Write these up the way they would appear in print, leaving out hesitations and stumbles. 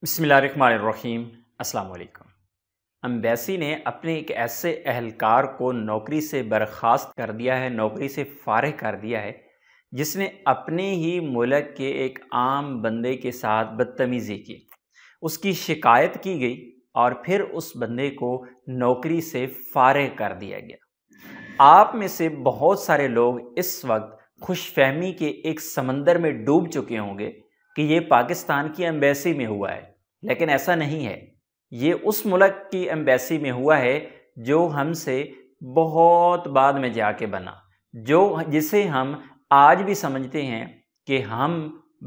बिस्मिल्लाहिर्रहमानिर्रहीम। अस्सलाम वालेकुम। एम्बेसी ने अपने एक ऐसे एहलकार को नौकरी से बर्खास्त कर दिया है, नौकरी से फ़ारिग कर दिया है, जिसने अपने ही मुल्क के एक आम बंदे के साथ बदतमीज़ी की। उसकी शिकायत की गई और फिर उस बंदे को नौकरी से फ़ारिग कर दिया गया। आप में से बहुत सारे लोग इस वक्त खुशफहमी के एक समंदर में डूब चुके होंगे कि ये पाकिस्तान की एम्बेसी में हुआ है, लेकिन ऐसा नहीं है। ये उस मुल्क की एम्बेसी में हुआ है जो हमसे बहुत बाद में जाके बना, जिसे हम आज भी समझते हैं कि हम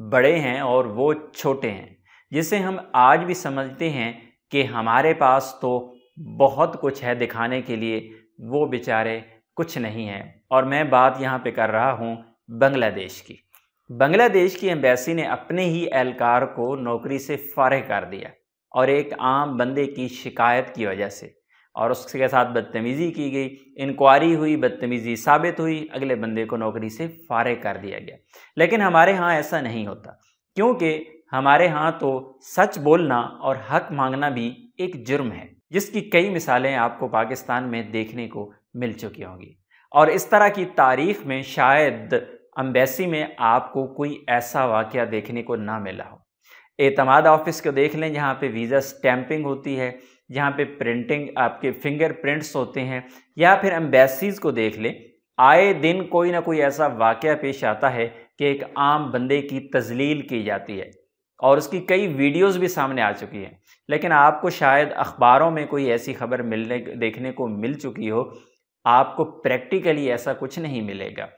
बड़े हैं और वो छोटे हैं, जिसे हम आज भी समझते हैं कि हमारे पास तो बहुत कुछ है दिखाने के लिए, वो बेचारे कुछ नहीं हैं। और मैं बात यहाँ पे कर रहा हूँ बांग्लादेश की। बांग्लादेश की एम्बेसी ने अपने ही एहलकार को नौकरी से फ़ारिग कर दिया और एक आम बंदे की शिकायत की वजह से, और उसके साथ बदतमीज़ी की गई, इंक्वायरी हुई, बदतमीज़ी साबित हुई, अगले बंदे को नौकरी से फ़ारिग कर दिया गया। लेकिन हमारे यहाँ ऐसा नहीं होता, क्योंकि हमारे यहाँ तो सच बोलना और हक मांगना भी एक जुर्म है, जिसकी कई मिसालें आपको पाकिस्तान में देखने को मिल चुकी होंगी। और इस तरह की तारीख़ में शायद एम्बेसी में आपको कोई ऐसा वाक़या देखने को ना मिला हो। एतमाद ऑफिस को देख लें, जहाँ पे वीज़ा स्टैंपिंग होती है, जहाँ पे प्रिंटिंग आपके फिंगर प्रिंट्स होते हैं, या फिर एम्बेसीज़ को देख लें, आए दिन कोई ना कोई ऐसा वाक़या पेश आता है कि एक आम बंदे की तज़लील की जाती है, और उसकी कई वीडियोज़ भी सामने आ चुकी हैं। लेकिन आपको शायद अखबारों में कोई ऐसी खबर देखने को मिल चुकी हो, आपको प्रैक्टिकली ऐसा कुछ नहीं मिलेगा।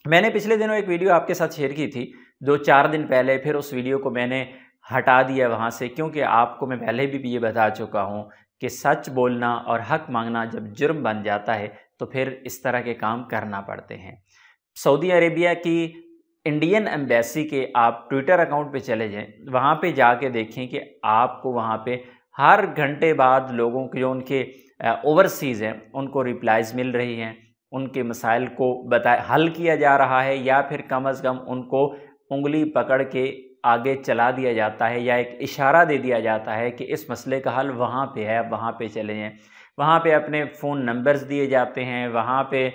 मैंने पिछले दिनों एक वीडियो आपके साथ शेयर की थी, 2-4 दिन पहले, फिर उस वीडियो को मैंने हटा दिया वहाँ से, क्योंकि आपको मैं पहले भी ये बता चुका हूँ कि सच बोलना और हक मांगना जब जुर्म बन जाता है तो फिर इस तरह के काम करना पड़ते हैं। सऊदी अरेबिया की इंडियन एम्बेसी के आप ट्विटर अकाउंट पे चले जाएं, वहाँ पे जाके देखें कि आपको वहाँ पे हर घंटे बाद लोगों के जो उनके ओवरसीज़ हैं उनको रिप्लाइज़ मिल रही हैं, उनके मसाइल को हल किया जा रहा है, या फिर कम अज़ कम उनको उंगली पकड़ के आगे चला दिया जाता है, या एक इशारा दे दिया जाता है कि इस मसले का हल वहाँ पे है, वहाँ पे चले जाएँ। वहाँ पे अपने फ़ोन नंबर्स दिए जाते हैं, वहाँ पे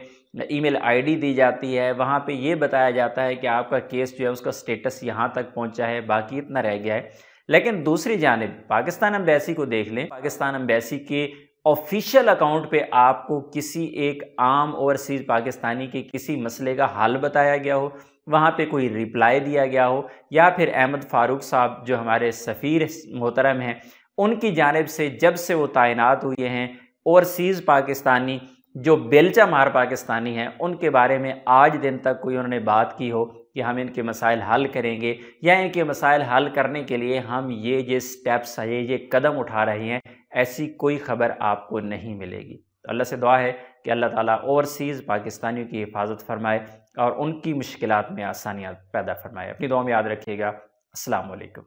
ईमेल आईडी दी जाती है, वहाँ पे ये बताया जाता है कि आपका केस जो है उसका स्टेटस यहाँ तक पहुँचा है, बाकी इतना रह गया है। लेकिन दूसरी जानिब पाकिस्तान एम्बेसी को देख लें, पाकिस्तान एम्बेसी के ऑफिशियल अकाउंट पे आपको किसी एक आम ओवरसीज़ पाकिस्तानी के किसी मसले का हल बताया गया हो, वहाँ पे कोई रिप्लाई दिया गया हो, या फिर अहमद फ़ारूक साहब जो हमारे सफ़ीर मोहतरम हैं, उनकी जानिब से जब से वो तैनात हुए हैं, ओवरसीज़ पाकिस्तानी जो बेलचा मार पाकिस्तानी हैं, उनके बारे में आज दिन तक कोई उन्होंने बात की हो कि हम इनके मसाइल हल करेंगे, या इनके मसाइल हल करने के लिए हम ये स्टेप्स ये कदम उठा रहे हैं, ऐसी कोई खबर आपको नहीं मिलेगी। तो अल्लाह से दुआ है कि अल्लाह ताला ओवरसीज़ पाकिस्तानियों की हिफाजत फरमाए और उनकी मुश्किलात में आसानियाँ पैदा फरमाए। अपनी दुआ में याद रखिएगा। अस्सलाम वालेकुम।